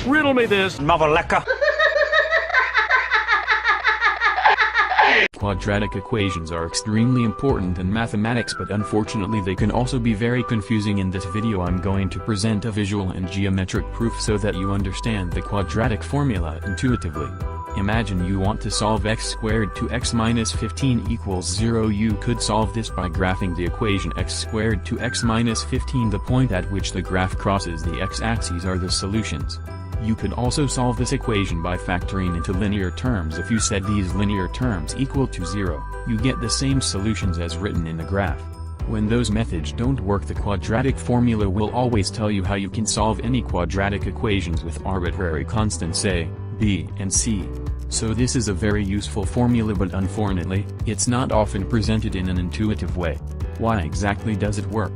Riddle me this, Mavaleka. Quadratic equations are extremely important in mathematics, but unfortunately they can also be very confusing. In this video I'm going to present a visual and geometric proof so that you understand the quadratic formula intuitively. Imagine you want to solve x squared to x minus 15 equals 0. You could solve this by graphing the equation x squared to x minus 15. The point at which the graph crosses the x-axis are the solutions. You could also solve this equation by factoring into linear terms. If you set these linear terms equal to 0, you get the same solutions as written in the graph. When those methods don't work, the quadratic formula will always tell you how you can solve any quadratic equations with arbitrary constants a, b, and c. So this is a very useful formula, but unfortunately, it's not often presented in an intuitive way. Why exactly does it work?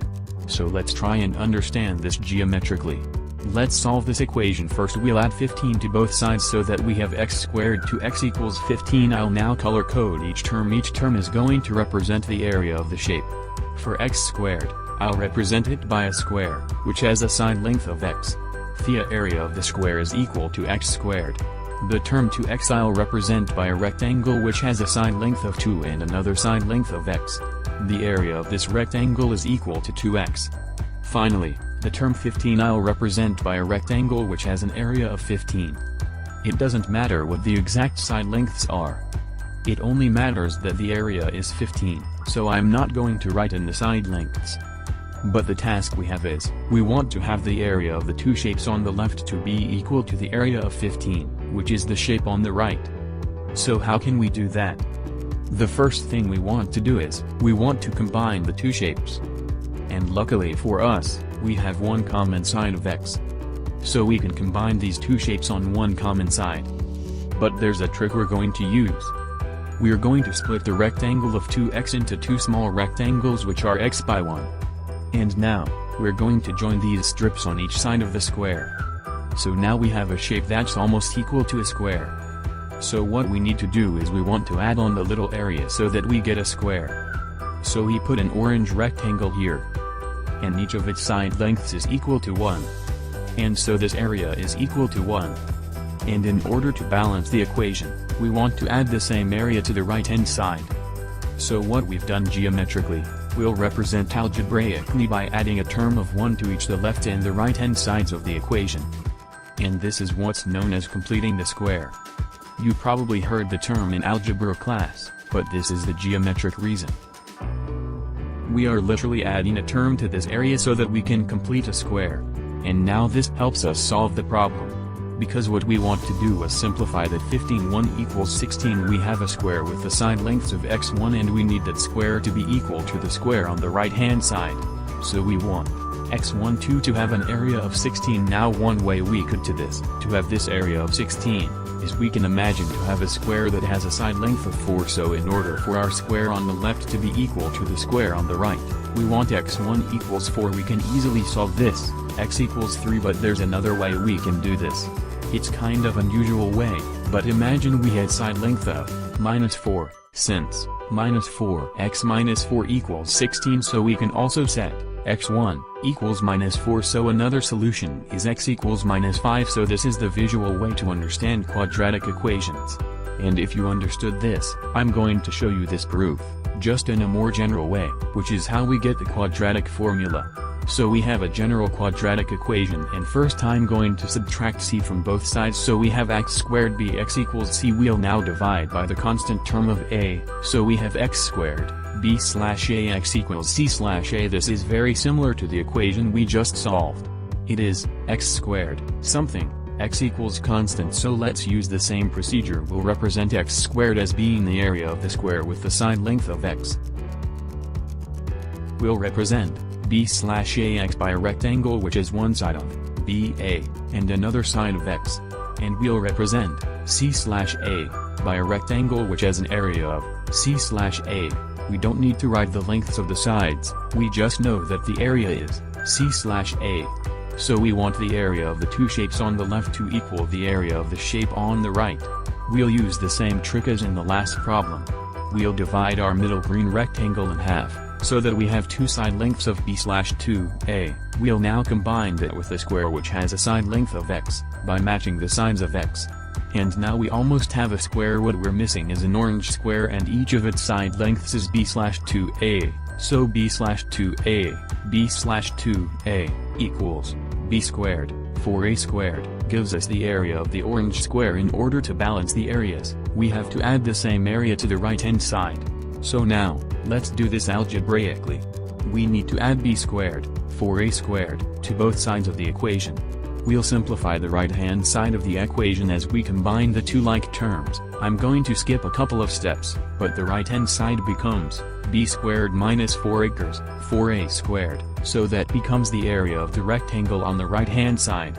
So let's try and understand this geometrically. Let's solve this equation. First we'll add 15 to both sides so that we have x squared to x equals 15. I'll now color code each term. Each term is going to represent the area of the shape. For x squared, I'll represent it by a square, which has a side length of x. The area of the square is equal to x squared. The term to x I'll represent by a rectangle which has a side length of 2 and another side length of x. The area of this rectangle is equal to 2x. Finally, the term 15 I'll represent by a rectangle which has an area of 15. It doesn't matter what the exact side lengths are. It only matters that the area is 15, so I'm not going to write in the side lengths. But the task we have is, we want to have the area of the two shapes on the left to be equal to the area of 15, which is the shape on the right. So how can we do that? The first thing we want to do is, we want to combine the two shapes. And luckily for us, we have one common side of x. So we can combine these two shapes on one common side. But there's a trick we're going to use. We're going to split the rectangle of 2x into two small rectangles which are x by 1. And now, we're going to join these strips on each side of the square. So now we have a shape that's almost equal to a square. So what we need to do is we want to add on the little area so that we get a square. So we put an orange rectangle here. And each of its side lengths is equal to 1. And so this area is equal to 1. And in order to balance the equation, we want to add the same area to the right-hand side. So what we've done geometrically, we'll represent algebraically by adding a term of 1 to each the left and the right-hand sides of the equation. And this is what's known as completing the square. You probably heard the term in algebra class, but this is the geometric reason. We are literally adding a term to this area so that we can complete a square. And now this helps us solve the problem. Because what we want to do is simplify that 15 equals 16. We have a square with the side lengths of x1 and we need that square to be equal to the square on the right hand side. So we want x12 to have an area of 16. Now one way we could to have this area of 16, is we can imagine to have a square that has a side length of 4. So in order for our square on the left to be equal to the square on the right, we want x1 equals 4. We can easily solve this, x equals 3, but there's another way we can do this. It's kind of unusual way, but imagine we had side length of minus 4, since minus 4 x minus 4 equals 16, so we can also set x1 equals minus 4. So another solution is x equals minus 5. So this is the visual way to understand quadratic equations. And if you understood this, I'm going to show you this proof, just in a more general way, which is how we get the quadratic formula. So we have a general quadratic equation, and first I'm going to subtract c from both sides. So we have x squared bx equals c. We'll now divide by the constant term of a, so we have x squared b slash ax equals c slash a. This is very similar to the equation we just solved. It is x squared something, x equals constant, so let's use the same procedure. We'll represent x squared as being the area of the square with the side length of x. We'll represent b slash ax by a rectangle which is one side of ba, and another side of x. And we'll represent c slash a by a rectangle which has an area of c slash a. We don't need to write the lengths of the sides, we just know that the area is c slash a. So we want the area of the two shapes on the left to equal the area of the shape on the right. We'll use the same trick as in the last problem. We'll divide our middle green rectangle in half, so that we have two side lengths of b/2a. We'll now combine that with the square which has a side length of x, by matching the sides of x. And now we almost have a square. What we're missing is an orange square and each of its side lengths is b/2a, so b/2a equals b squared, 4a squared, gives us the area of the orange square. In order to balance the areas, we have to add the same area to the right-hand side. So now, let's do this algebraically. We need to add b squared, 4a squared, to both sides of the equation. We'll simplify the right-hand side of the equation as we combine the two like terms. I'm going to skip a couple of steps, but the right-hand side becomes b squared minus 4acres, 4a squared, so that becomes the area of the rectangle on the right-hand side.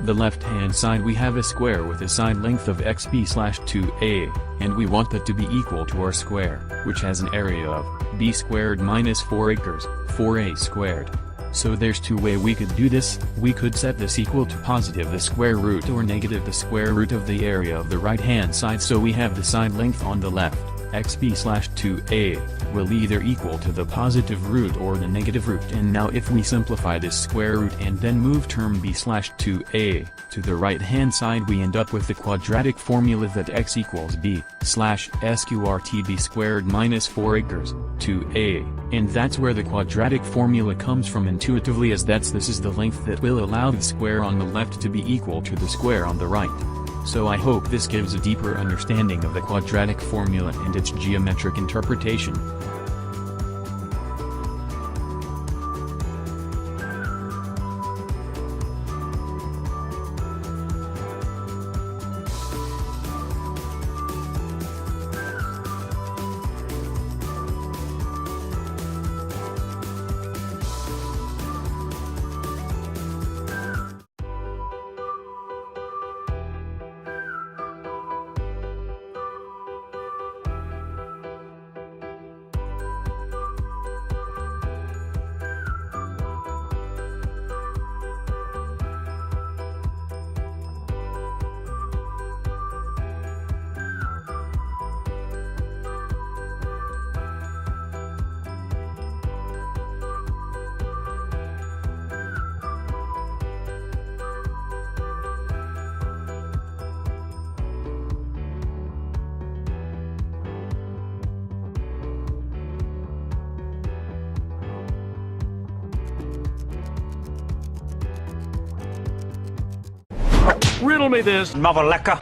The left-hand side we have a square with a side length of x b/2a, and we want that to be equal to our square, which has an area of b squared minus 4acres, 4a squared. So there's two ways we could do this. We could set this equal to positive the square root or negative the square root of the area of the right-hand side, so we have the side length on the left, x b/2a, will either equal to the positive root or the negative root. And now if we simplify this square root and then move term b/2a to the right-hand side, we end up with the quadratic formula that x equals b/sqrt b squared minus 4acres, 2a, and that's where the quadratic formula comes from intuitively, as this is the length that will allow the square on the left to be equal to the square on the right. So I hope this gives a deeper understanding of the quadratic formula and its geometric interpretation. Riddle me this, mother lecker.